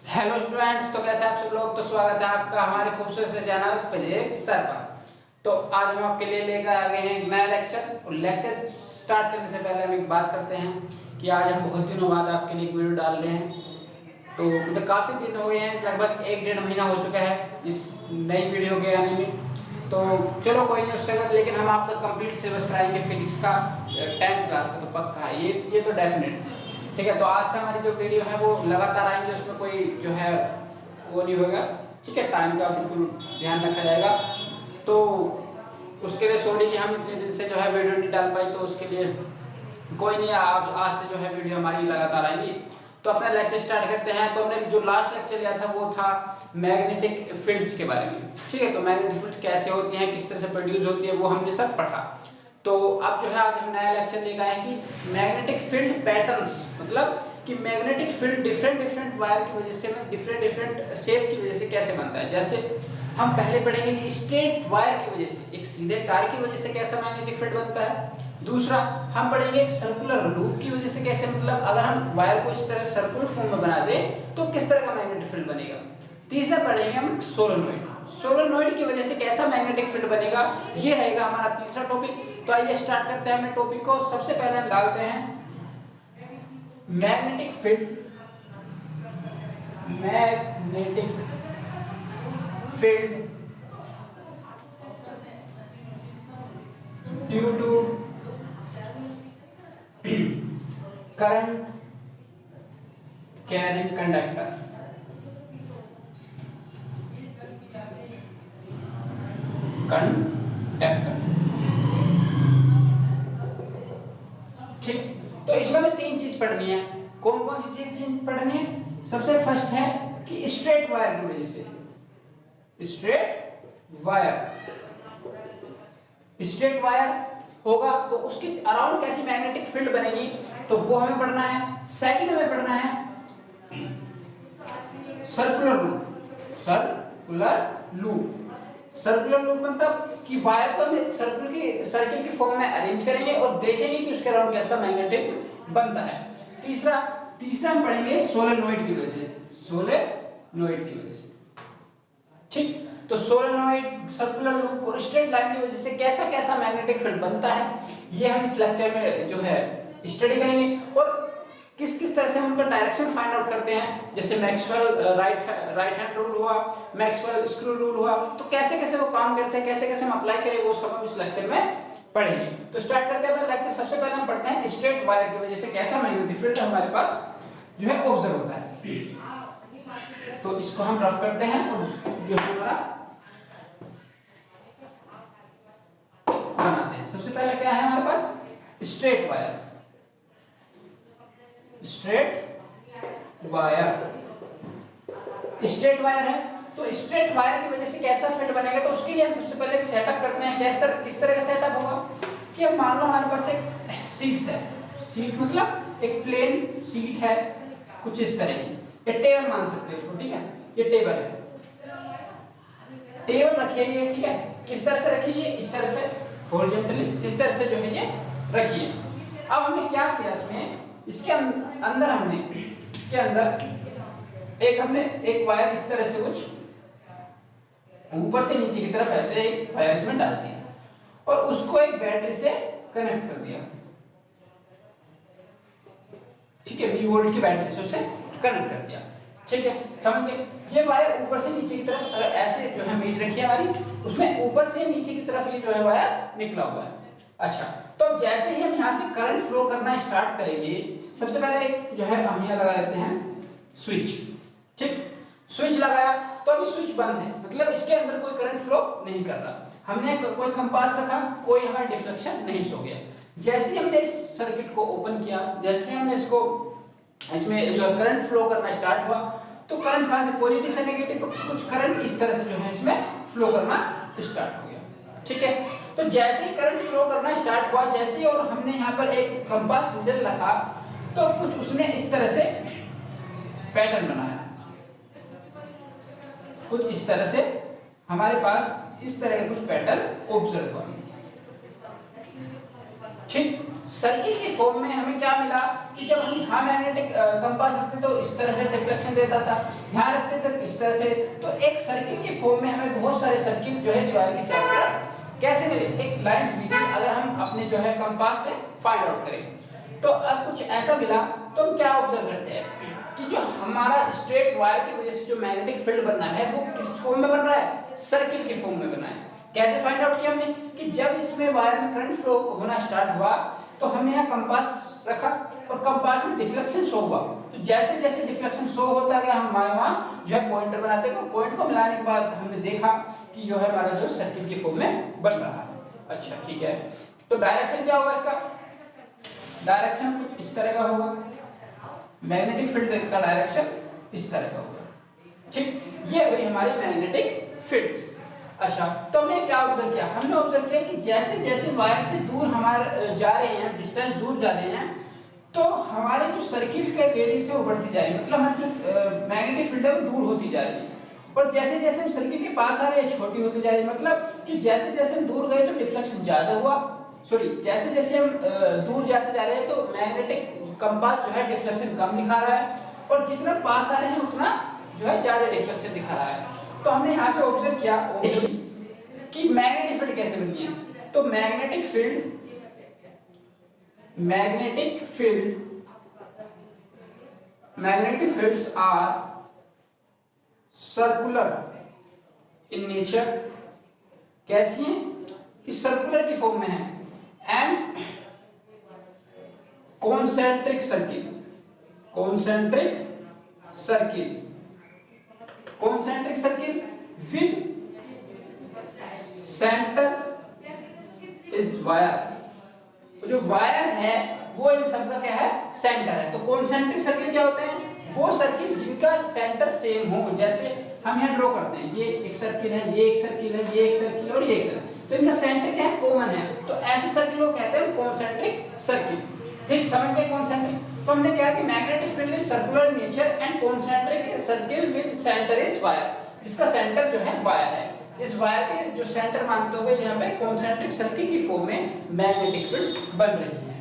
Hello students, तो कैसे आप सब लोग। तो स्वागत है आपका हमारे खूबसूरत से चैनल फिजिक्स सर पर। तो आज हम आपके लिए लेकर आ गए हैं एक नया लेक्चर। और लेक्चर स्टार्ट करने से पहले हम एक बात करते हैं कि आज हम बहुत दिनों बाद आपके लिए एक वीडियो डाल रहे हैं। तो मतलब काफ़ी दिन हो गए हैं, लगभग 1-1.5 महीना हो चुका है इस नई वीडियो के आने में। तो चलो कोई नहीं, उससे लेकिन हम आपका कंप्लीट सिलेबस कराएंगे फिजिक्स का 10th क्लास का, तो पक्का है ये तो डेफिनेट। ठीक है, तो आज से हमारी जो वीडियो है वो लगातार आएंगे, उसमें कोई जो है वो नहीं होगा। ठीक है, टाइम का बिल्कुल ध्यान रखा जाएगा। तो उसके लिए सॉरी कि हम इतने दिन से जो है वीडियो नहीं डाल पाई, तो उसके लिए कोई नहीं। आप आज से जो है वीडियो हमारी लगातार आएंगी। तो अपना लेक्चर स्टार्ट करते हैं। तो हमने जो लास्ट लेक्चर लिया था वो था मैग्नेटिक फील्ड्स के बारे में। ठीक है, तो मैग्नेटिक फील्ड्स कैसे होती हैं, किस तरह से प्रोड्यूस होती है, वो हमने सब पढ़ा। तो अब जो है आज हम नया लेक्चर लेकर आए हैं कि मैग्नेटिक फील्ड पैटर्न्स, मतलब कि मैग्नेटिक फील्ड डिफरेंट वायर की वजह से, डिफरेंट शेप की वजह से कैसे बनता है। जैसे हम पहले पढ़ेंगे कि स्ट्रेट वायर की वजह से, एक सीधे तार की वजह से कैसा मैग्नेटिक फील्ड बनता है। दूसरा हम पढ़ेंगे एक सर्कुलर लूप की वजह से कैसे, मतलब अगर हम वायर को इस तरह सर्कुलर फॉर्म में बना दें तो किस तरह का मैग्नेटिक फील्ड बनेगा। तीसरा पढ़ेंगे हम सोलेनोइड की वजह से कैसा मैग्नेटिक फील्ड बनेगा। ये रहेगा हमारा तीसरा टॉपिक। तो आइए स्टार्ट करते हैं अपने टॉपिक को। सबसे पहले हम डालते हैं magnetic field due to current carrying conductor. ठीक, तो इसमें हमें 3 चीज पढ़नी है। कौन कौन सी चीज पढ़नी है। सबसे फर्स्ट है कि स्ट्रेट वायर की वजह से, स्ट्रेट वायर होगा तो उसके अराउंड कैसी मैग्नेटिक फील्ड बनेगी, तो वो हमें पढ़ना है। सेकंड हमें पढ़ना है सर्कुलर लूप मतलब कि वायर को हम सर्किल की फॉर्म में अरेंज करेंगे और देखेंगे कि उसके अराउंड कैसा मैग्नेटिक बनता है। तीसरा हम पढ़ेंगे सोलेनोइड की वजह से। ठीक, तो सोलेनोइड, सर्कुलर लूप और स्ट्रेट लाइन की वजह से कैसा कैसा मैग्नेटिक फील्ड बनता है, ये हम इस लेक्चर में जो है स्टडी करेंगे। और किस किस तरह से हम उनका डायरेक्शन फाइंड आउट करते हैं। जैसे मैक्सवेल राइट हैंड रूल हुआ, मैक्सवेल स्क्रू रूल हुआ, तो कैसे कैसे वो काम करते हैं, कैसे कैसे हम अप्लाई करें, वो सब हम इस लेक्चर में पढ़ेंगे। तो स्टार्ट करते हैं अपना लेक्चर। सबसे पहले हम पढ़ते हैं स्ट्रेट वायर की वजह से कैसा मैग्नेटिक फील्ड हमारे पास जो है ऑब्जर्व होता है। तो इसको हम रफ करते हैं और जो हमारा बनाते हैं। सबसे पहले क्या है हमारे पास स्ट्रेट वायर है। तो स्ट्रेट वायर की वजह से कैसा फील्ड बनेगा, तो उसके लिए हम सबसे पहले एक सेटअप करते हैं। किस तरह का सेटअप होगा कि अब मान लो हमारे पास एक सीट मतलब एक प्लेन सीट है कुछ इस तरह की, ये टेबल मान सकते हैं इसको। ठीक है, ये टेबल रखिए ये। ठीक है, किस तरह से रखिए, इस तरह से हॉरिजॉन्टली, इस तरह से जो है ये रखिए। अब हमने क्या किया, इसके अंदर हमने एक वायर इस तरह से कुछ ऊपर से नीचे की तरफ ऐसे एक वायर इसमें डाल दिया और उसको एक बैटरी से कनेक्ट कर दिया। ठीक है, 20 वोल्ट की बैटरी से उसे कनेक्ट कर दिया। ठीक है, समझ गए। ये वायर ऊपर से नीचे की तरफ अगर ऐसे जो है मेज रखी है हमारी, उसमें ऊपर से नीचे की तरफ ये जो है वायर निकला हुआ है। अच्छा, तो जैसे ही हम यहाँ से करंट फ्लो करना स्टार्ट करेंगे, सबसे पहले जो है हम यहाँ लगा लेते हैं स्विच। ठीक, स्विच लगाया तो अभी स्विच बंद है, मतलब इसके अंदर कोई करंट फ्लो नहीं कर रहा। हमने कोई कंपास रखा, कोई हमारा डिफ्लेक्शन नहीं सो गया। जैसे ही हमने इस सर्किट को ओपन किया, जैसे ही हमने इसमें जो करंट फ्लो करना स्टार्ट हुआ, तो करंट कहां से, पॉजिटिव से नेगेटिव, तो कुछ करंट इस तरह से जो है इसमें फ्लो करना स्टार्ट हो गया। ठीक है, तो जैसे ही करंट फ्लो करना स्टार्ट हुआ, जैसे ही और हमने यहाँ पर एक कंपास नीडल रखा, तो कुछ उसने इस तरह से पैटर्न बनाया। कुछ इस तरह से हमारे पास इस तरह के कुछ पैटर्न ऑब्जर्व हुआ। ठीक, सर्किल के फॉर्म में हमें क्या मिला कि जब हम यहाँ मैग्नेटिक कंपास रखते तो इस तरह से डिफ्लेक्शन देता था, यहाँ रखते तो इस तरह से। तो एक सर्किल के फॉर्म में हमें बहुत सारे सर्किल जो है इस वायर के चारों तरफ कैसे मिले, एक लाइंस मिली अगर हम अपने जो है कंपास से फाइंड आउट करें। तो अब कुछ ऐसा मिला तो हम क्या ऑब्जर्व करते हैं कि जो हमारा स्ट्रेट वायर की वजह से जो मैग्नेटिक फील्ड बनना है वो किस फॉर्म में बन रहा है, सर्किल के फॉर्म में बना है। कैसे फाइंड आउट किया हमने कि जब इसमें वायर में करंट फ्लो होना स्टार्ट हुआ तो हमने यहाँ कंपास रखा और कंपास में डिफ्लेक्शन शो हुआ। तो जैसे जैसे डिफ्लेक्शन शो होता गया हम वहाँ जो है पॉइंटर बनाते गए, पॉइंट को मिलाने के बाद हमने देखा कि जो है हमारा जो सर्किल के फॉर्म में बन रहा है। अच्छा ठीक है, तो डायरेक्शन क्या होगा इसका, डायरेक्शन कुछ इस तरह का होगा, मैग्नेटिक फील्ड का डायरेक्शन इस तरह का होगा। ठीक, ये हुई हमारी मैग्नेटिक फील्ड। अच्छा, तो हमने क्या ऑब्जर्व किया, हमने ऑब्जर्व किया कि जैसे जैसे वायर से दूर हमारे जा रहे हैं, डिस्टेंस दूर जा रहे हैं, तो हमारे जो सर्किल का रेडियस है वो बढ़ती जा रही है, मतलब हमारी जो मैग्नेटिक फील्ड है वो दूर होती जा रही है। और जैसे जैसे हम सर्किल के पास आ रहे हैं छोटी होती जा रही है, मतलब कि जैसे जैसे हम दूर गए तो डिफ्लेक्शन ज्यादा हुआ, सॉरी जैसे जैसे हम दूर जाते जा रहे हैं तो मैग्नेटिक कंपास जो है डिफ्लेक्शन कम दिखा रहा है, और जितना पास आ रहे हैं उतना जो है ज्यादा डिफ्लेक्शन दिखा रहा है। तो हमने यहाँ से ऑब्जर्व किया कि मैग्नेटिक फील्ड कैसे बनती है। तो magnetic fields are circular in nature, कैसी हैं कि सर्कुलर की फॉर्म में है, and concentric circle with centre is wire. जो वायर है वो इन सब का क्या है, सेंटर है। तो कॉन्सेंट्रिक सर्किल क्या होते हैं, वो सर्किल जिनका सेंटर सेम हो। जैसे हम यहाँ ड्रॉ करते हैं, ये एक सर्किल है, ये एक सर्किल है, ये एक सर्किल और ये एक सर्किल, तो इनका सेंटर क्या है, कॉमन है। तो ऐसे सर्किल को कहते हैं कॉन्सेंट्रिक सर्किल। ठीक, समझ गए कॉन्सेंट्रिक। तो हमने क्या कि magnetic field is circular nature and concentric circle with centre is wire, जिसका सेंटर जो है वायर है। इस वायर के जो सेंटर मानते हुए यहाँ पे कॉन्सेंट्रिक सर्किल की फॉर्म में मैग्नेटिक फील्ड बन रही है।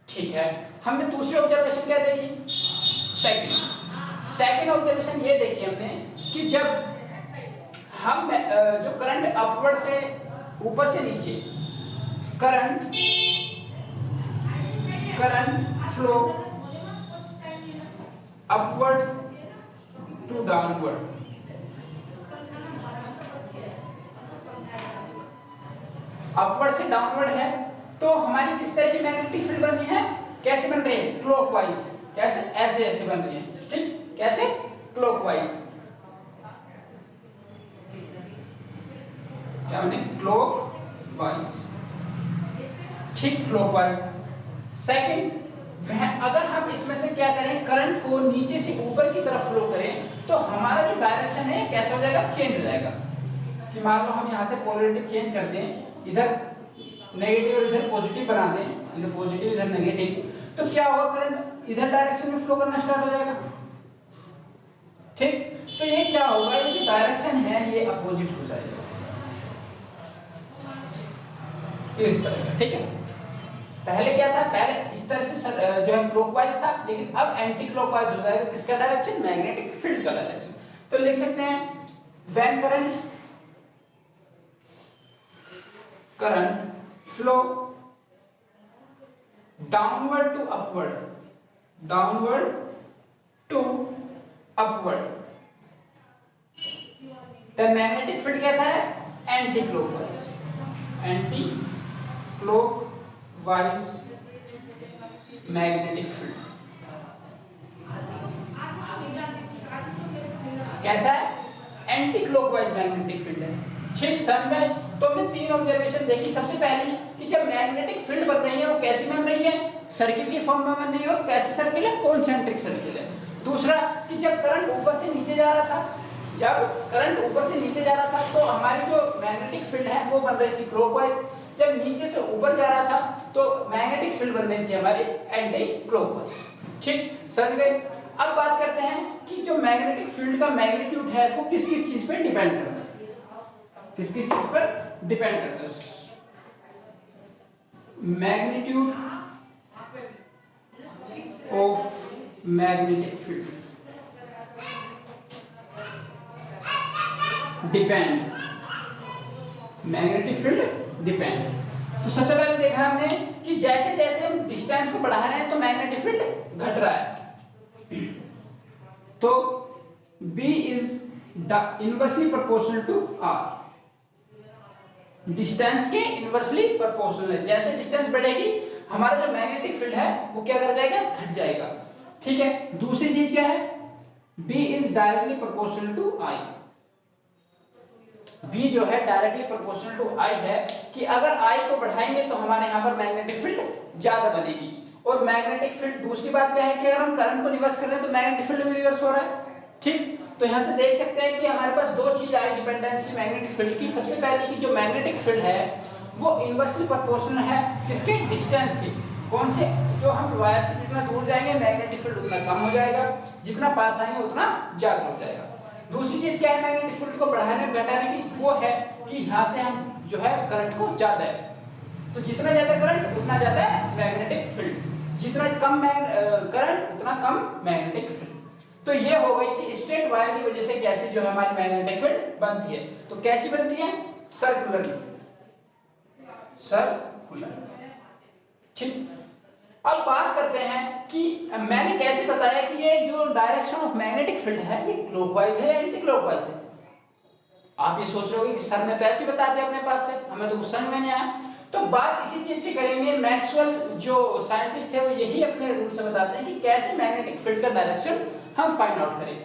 ठीक है, हमने दूसरी ऑब्जर्वेशन क्या देखी, सेकंड ऑब्जर्वेशन ये देखी हमने कि जब हम जो करंट अपवर्ड से ऊपर से नीचे current flow upward to downward, upward से डाउनवर्ड है, तो हमारी किस तरह की मैग्नेटिक फील्ड बन रही है, कैसे बन रही है, क्लॉकवाइज। कैसे, ऐसे ऐसे बन रही है। ठीक, कैसे, क्लॉकवाइज। क्या बने, क्लॉकवाइज। ठीक, क्लॉकवाइज। सेकंड, अगर हम इसमें से क्या करें, करंट को नीचे से ऊपर की तरफ फ्लो करें तो हमारा जो डायरेक्शन है कैसा हो जाएगा, चेंज हो जाएगा। कि मान लो हम यहाँ से पोलैरिटी चेंज कर दें, इधर नेगेटिव और इधर पॉजिटिव बना दें, इधर पॉजिटिव इधर नेगेटिव, तो क्या होगा, करंट इधर डायरेक्शन में फ्लो करना स्टार्ट हो जाएगा। ठीक, तो ये क्या होगा, ये जो डायरेक्शन है ये अपोजिट हो जाएगा इस तरह का। ठीक है, पहले क्या था, पहले इस तरह से जो है क्लॉकवाइज था, लेकिन अब एंटी क्लॉकवाइज हो जाएगा। किसका डायरेक्शन, मैग्नेटिक फील्ड का डायरेक्शन। तो लिख सकते हैं when current flow downward to upward, the magnetic field कैसा है, एंटी क्लॉकवाइज मैग्नेटिक फील्ड। कैसा है, एंटी क्लॉकवाइज मैग्नेटिक फील्ड है। ठीक, समझ में। तो हमने तीन ऑब्जर्वेशन देखी। सबसे पहली कि जब मैग्नेटिक फील्ड बन रही है वो कैसी बन रही है, सर्किल की फॉर्म में बन रही है, और कैसी सर्किल है, कॉन्सेंट्रिक सर्किल है। दूसरा कि जब करंट ऊपर से नीचे जा रहा था, तो हमारी जो मैग्नेटिक फील्ड है वो बन रही थी क्लॉकवाइज। जब नीचे से ऊपर जा रहा था तो मैग्नेटिक फील्ड बन रही थी हमारी एंटी क्लॉकवाइज। ठीक, समझ गए। अब बात करते हैं कि जो मैग्नेटिक फील्ड का मैग्नीट्यूड है वो किस किस चीज पर डिपेंड करता है, किस किस चीज पर डिपेंड करता है। Magnitude of magnetic field depend, magnetic field depend. तो सबसे पहले देखा हमने कि जैसे जैसे हम डिस्टेंस को बढ़ा रहे हैं तो मैग्नेटिक फील्ड घट रहा है। तो B is inversely proportional to R, distance के इनवर्सली प्रोपोर्शनल है। जैसे डिस्टेंस बढ़ेगी हमारा जो मैग्नेटिक फील्ड है वो क्या कर जाएगा, घट जाएगा। ठीक है, दूसरी चीज क्या है, B is directly proportional to I। B जो है डायरेक्टली प्रोपोर्शनल टू I है कि अगर I को बढ़ाएंगे तो हमारे यहाँ पर मैग्नेटिक फील्ड ज्यादा बनेगी। और मैग्नेटिक फील्ड, दूसरी बात क्या है कि अगर हम करंट को रिवर्स कर रहे हैं तो मैग्नेटिक फील्ड भी रिवर्स हो रहा है। ठीक, तो यहाँ से देख सकते हैं कि हमारे पास दो चीज आई डिपेंडेंस की मैग्नेटिक फील्ड की। सबसे पहले की जो मैग्नेटिक फील्ड है वो इनवर्सली प्रोपोर्शनल है किसके, डिस्टेंस की। कौन से, जो हम वायर से जितना दूर जाएंगे मैग्नेटिक फील्ड उतना कम हो जाएगा, जितना पास आएंगे उतना ज्यादा हो जाएगा। दूसरी चीज क्या है मैग्नेटिक फील्ड को बढ़ाने घटाने की, वो है कि यहाँ से हम जो है करंट को ज्यादा है, तो जितना ज्यादा करंट उतना ज्यादा है मैग्नेटिक फील्ड, जितना कम करंट उतना कम मैग्नेटिक फील्ड। तो ये हो गई कि स्ट्रेट वायर की वजह से कैसे जो है हमारी मैग्नेटिक फील्ड बनती है। तो कैसी बनती है, सर्कुलर, सर्कुलर। ठीक, अब बात करते हैं कि मैंने कैसे बताया कि ये जो डायरेक्शन ऑफ मैग्नेटिक फील्ड है ये क्लॉकवाइज है या एंटी क्लॉकवाइज है। आप ये सोच रहे हो कि सर ने तो ऐसे ही बता दिया अपने पास से, हमें तो कुछ समझ में नहीं आया। तो बात इसी चीज से करेंगे। मैक्सवेल जो साइंटिस्ट है वो यही अपने रूल से बताते हैं कि कैसे मैग्नेटिक फील्ड का डायरेक्शन हम फाइंड आउट करें।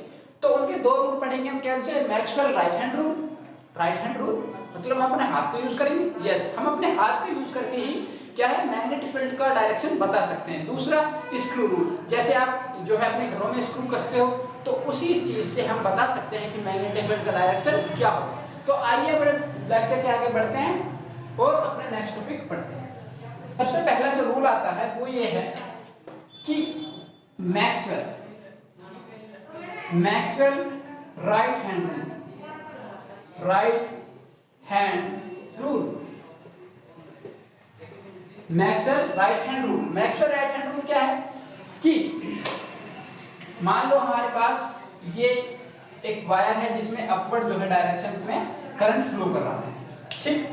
तो उनके दो रूल पढ़ेंगे हम, क्या से Maxwell right hand rule. Right hand rule मतलब हम अपने हाथ का यूज करेंगे। यस, हम अपने हाथ का यूज करके ही क्या है मैग्नेटिक फील्ड का डायरेक्शन बता सकते हैं। दूसरा स्क्रू रूल, जैसे आप जो है अपने घरों में स्क्रू कसते हो तो उसी चीज से हम बता सकते हैं कि मैग्नेटिक फील्ड का डायरेक्शन क्या होगा। तो आइए अपने लेक्चर के आगे बढ़ते हैं और अपने नेक्स्ट टॉपिक पढ़ते हैं। सबसे पहला जो रूल आता है वो ये है कि Maxwell right hand rule, right hand rule, Maxwell right hand rule. Maxwell right hand rule क्या है कि मान लो हमारे पास ये एक वायर है जिसमें अपवर्ड जो है डायरेक्शन में करंट फ्लो कर रहा है। ठीक,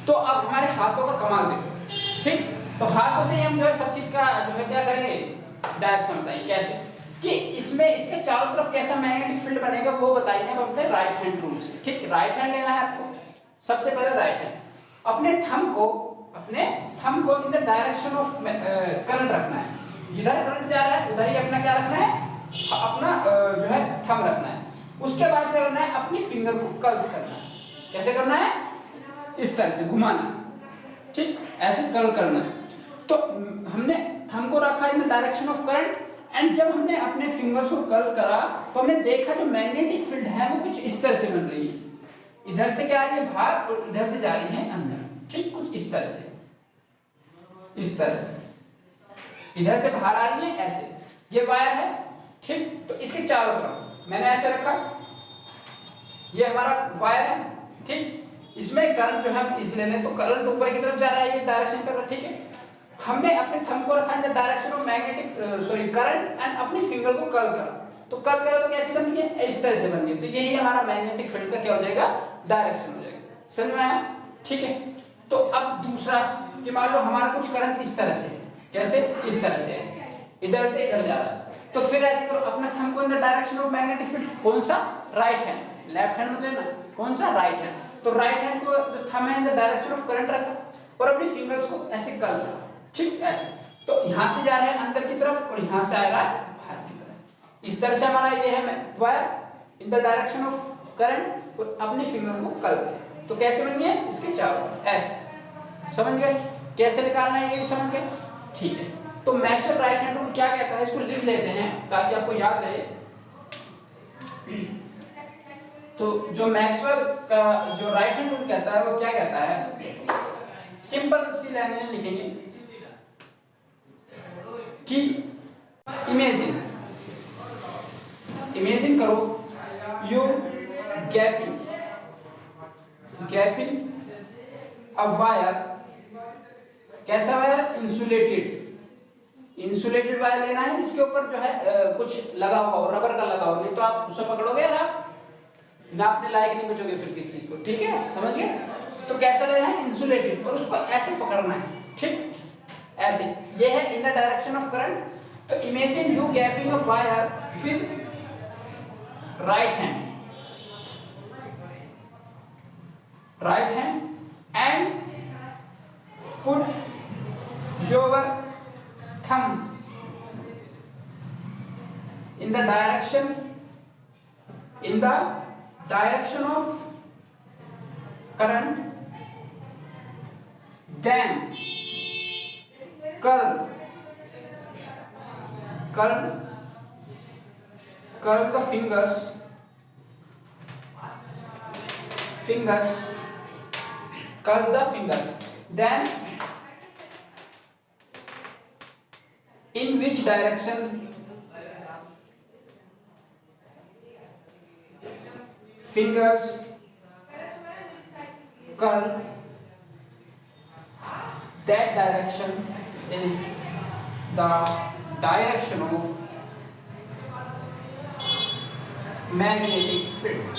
तो अब हमारे हाथों का कमाल देखो। ठीक, तो हाथों से हम जो है सब चीज का जो है क्या करेंगे, डायरेक्शन बताएंगे। कैसे कि इसमें इसके चारों तरफ कैसा मैग्नेटिक फील्ड बनेगा वो बताइए हम अपने राइट हैंड रूल से। ठीक, राइट हैंड लेना है आपको। सबसे पहले राइट हैंड, अपने थंब को इन द डायरेक्शन ऑफ करंट रखना है। जिधर करंट जा रहा है उधर ही अपना क्या रखना है, अपना जो है थंब रखना है। उसके बाद क्या करना है, अपनी फिंगर को कर्ल्स करना है। कैसे करना है, इस तरह से घुमाना। ठीक, ऐसे कर्ल करना है। तो हमने थंब को रखा इन the direction of current and जब हमने अपने फिंगर्स को कर्ल करा तो हमने देखा जो मैग्नेटिक फील्ड है वो कुछ इस तरह से बन रही है। इधर से क्या आ रही है बाहर और इधर से जा रही है अंदर। ठीक, कुछ इस तरह से, इस तरह से इधर से बाहर आ रही है ऐसे। ये वायर है। ठीक, तो इसके चारों तरफ मैंने ऐसे रखा, ये हमारा वायर है। ठीक, इसमें करंट जो है हम इस ले लें तो करंट ऊपर की तरफ जा रहा है, ये डायरेक्शन कर रहा है। ठीक है, हमने अपने थंब को रखा इन the direction of magnetic current and अपनी फिंगर को कर्ल करा। तो कर्ल करा तो कैसी बन गई, इस तरह से बन गई। तो यही हमारा मैग्नेटिक फील्ड का क्या हो जाएगा, डायरेक्शन हो जाएगा। समझ में आया। ठीक है, तो अब दूसरा कि मान लो हमारा कुछ करंट इस तरह से, कैसे, इस तरह से इधर से इधर जा रहा है, तो फिर ऐसे करो, अपना थंब को इन the direction of magnetic field, कौन सा, राइट हैंड, लेफ्ट हैंड मतलब ना, कौन सा, राइट हैंड। तो राइट हैंड को thumb in the direction of current रखा और अपनी फिंगर्स को ऐसे कर्ल करा। ठीक, ऐसे। तो यहां से जा रहा है अंदर की तरफ और यहां से आ रहा है बाहर की तरफ। इस तरह से हमारा ये है wire in the direction of current और अपनी फिंगर को कर्ल किया। तो कैसे बन गया, इसके चारों ऐसे। समझ गए कैसे निकालना है, ये भी समझ गए। ठीक है, तो मैक्सवेल राइट हैंड रूल क्या कहता है, इसको लिख लेते हैं ताकि आपको याद रहे। तो जो मैक्सवेल का जो राइट हैंड रूल कहता है वो क्या कहता है, सिंपल सी लैंग्वेज में लिखेंगे कि इमेजिन करो यू गैपिंग अ वायर, कैसा वायर, इंसुलेटेड इंसुलेटेड वायर लेना है जिसके ऊपर जो है कुछ लगा हुआ हो, रबर का लगा हो, नहीं तो आप उसे पकड़ोगे और आप नापने लायक नहीं बचोगे फिर किस चीज को। ठीक है, समझ गए? तो कैसा लेना है? इंसुलेटेड, और उसको ऐसे पकड़ना है, ठीक ऐसे। ये है in the direction of current. तो imagine you gripping a wire with right hand, right hand and put your thumb in the direction of current, then curl the fingers curls the finger, then in which direction fingers curl, that direction is the direction of magnetic field।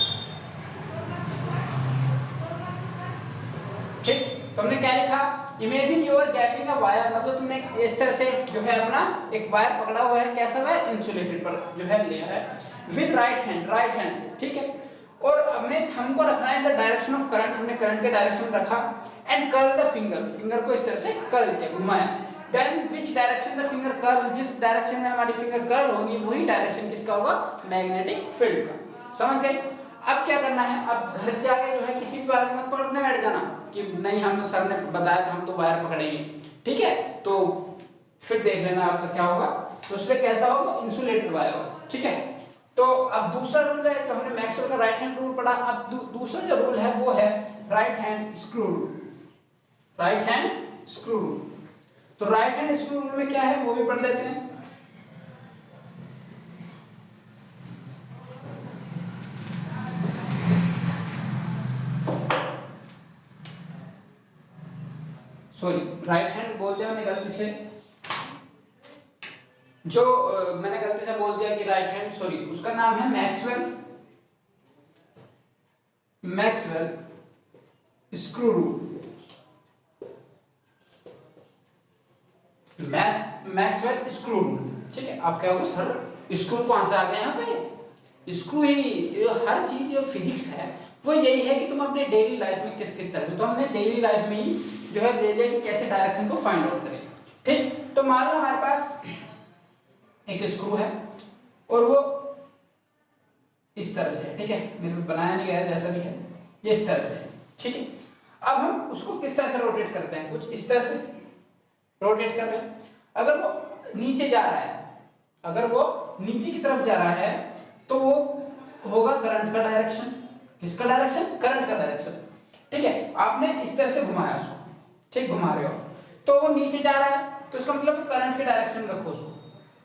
ठीक, तुमने क्या लिखा? Imagine you are gapping a wire, मतलब तुमने इस तरह से जो है अपना एक वायर पकड़ा हुआ है, कैसा वायर? इंसुलेटेड पर जो है लिया है विद राइट हैंड से, ठीक है। और हमें थंब को रखना है in the direction of current, हमने करंट के डायरेक्शन में रखा, एंड कर्ल द फिंगर को इस तरह से कर्ल किया, घुमाया। Then which direction the finger curl, जिस डायरेक्शन में हमारी फिंगर कर्ल होगी वही डायरेक्शन किसका होगा? मैग्नेटिक फील्ड का। समझ गए? अब क्या करना है? अब घर जाके जो है किसी भी वायर को मत पकड़ने बैठ जाना कि नहीं हम सर ने बताया था हम तो वायर पकड़ेंगे, ठीक है। तो फिर देख लेना आपका क्या होगा। तो उसमें कैसा होगा? इंसुलेटेड वायर होगा, ठीक है। तो अब दूसरा रूल है जो हमने मैक्सवेल का राइट हैंड रूल पढ़ा। अब दूसरा जो रूल है वो है राइट हैंड स्क्रू रूल। तो राइट हैंड स्क्रू रूल में क्या है वो भी पढ़ लेते हैं। सॉरी, राइट हैंड बोल दिया मैंने गलती से, मैंने गलती से बोल दिया कि राइट हैंड, सॉरी, उसका नाम है Maxwell screw rule. Maxwell screw rule, ठीक है। आप क्या होगा? सर स्क्रू कहां से आ गए यहाँ पे? स्क्रू ही हर चीज जो फिजिक्स है वो यही है कि तुम अपने डेली लाइफ में किस तरह से, तो हमने डेली लाइफ में ही जो है ले लिया कि कैसे डायरेक्शन को फाइंड आउट करें, ठीक। तो मान लो हमारे पास एक स्क्रू है और वो इस तरह से है, ठीक है। मेरे को बनाया नहीं गया जैसा भी है, ये इस तरह से है, ठीक है। अब हम उसको किस तरह से रोटेट करते हैं? कुछ इस तरह से रोटेट कर रहे हैं। अगर वो नीचे जा रहा है, अगर वो नीचे की तरफ जा रहा है तो वो होगा करंट का डायरेक्शन। किसका डायरेक्शन? करंट का डायरेक्शन, ठीक है। आपने इस तरह से घुमाया उसको, ठीक, घुमा रहे हो तो वो नीचे जा रहा है, तो इसका मतलब करंट के डायरेक्शन में रखो उसको।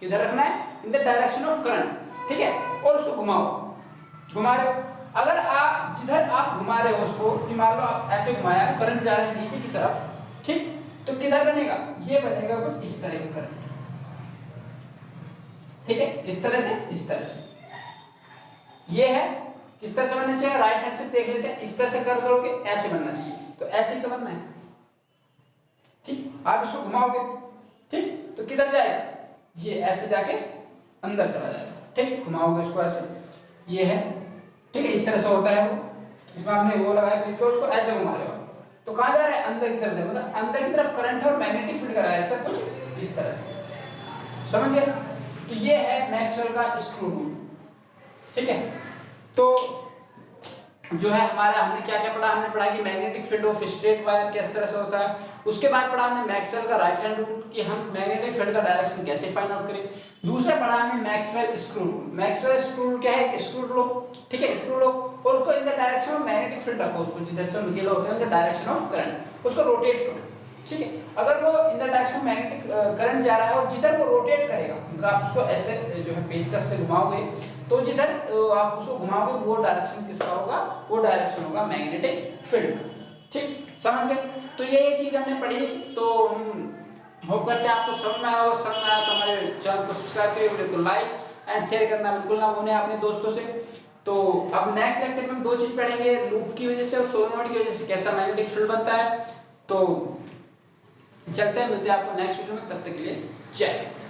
किधर रखना है? In the direction of current, ठीक है। और उसको घुमा रहे हो। अगर आप जिधर आप घुमा रहे हो उसको, मान लो आप ऐसे घुमाया, करंट जा रहा है नीचे की तरफ, ठीक, तो किधर बनेगा? ये बनेगा कुछ इस तरह का करंट, ठीक है। इस तरह से ये है। किस तरह से बनना चाहिए? राइट हैंड से देख लेते हैं। इस तरह से कर करोगे ऐसे बनना चाहिए, तो ऐसे ही तो बनना है, ठीक। आप इसको घुमाओगे, ठीक, तो किधर जाएगा? ये ऐसे जाके अंदर चला जाएगा, ठीक। घुमाओगे इसको ऐसे, ये है, ठीक है। इस तरह से होता है वो, इसमें आपने वो लगाया तो उसको ऐसे घुमा रहे हो, तो कहां जा रहा है? अंदर की तरफ, मतलब अंदर की तरफ करंट है और मैग्नेटिक फील्ड कर रहा है, सब कुछ इस तरह से, समझ गए? तो ये है मैक्सवेल का स्क्रू रूल, ठीक है। तो जो है हमारा हमने क्या क्या पढ़ा? हमने पढ़ा कि magnetic field of straight wire किस तरह से होता है। उसके बाद पढ़ा हमने मैक्सवेल का राइट हैंड रूल कि हम मैग्नेटिक फील्ड का डायरेक्शन कैसे फाइंड आउट करें। दूसरा पढ़ा हमने Maxwell screw rule. Maxwell screw rule क्या है? स्क्रू लो, ठीक है, स्क्रू लो और उसको इन the direction of magnetic field रखो, उसको जिधर से निकला होता है in the direction of current, उसको रोटेट करो, ठीक है। अगर वो इन the direction of magnetic current जा रहा है और जिधर वो रोटेट करेगा, मतलब आप उसको ऐसे जो है पेचकस से घुमाओगे, तो जिधर आप उसको घुमाओगे वो डायरेक्शन किसका होगा? वो डायरेक्शन होगा मैग्नेटिक फील्ड, ठीक, समझ गए? तो ये चीज हमने पढ़ी। तो होप करते हैं आपको समझ में आया हो। समझ में आया तो हमारे चैनल को सब्सक्राइब करिए, वीडियो को लाइक एंड शेयर करना बिल्कुल ना भूलें अपने दोस्तों से। तो अब नेक्स्ट लेक्चर में हम दो चीज पढ़ेंगे, लूप की वजह से और सोलेनोइड की वजह से कैसा मैग्नेटिक फील्ड बनता है। तो चलते हैं, मिलते हैं आपको नेक्स्ट वीडियो में, तब तक के लिए जय हिंद।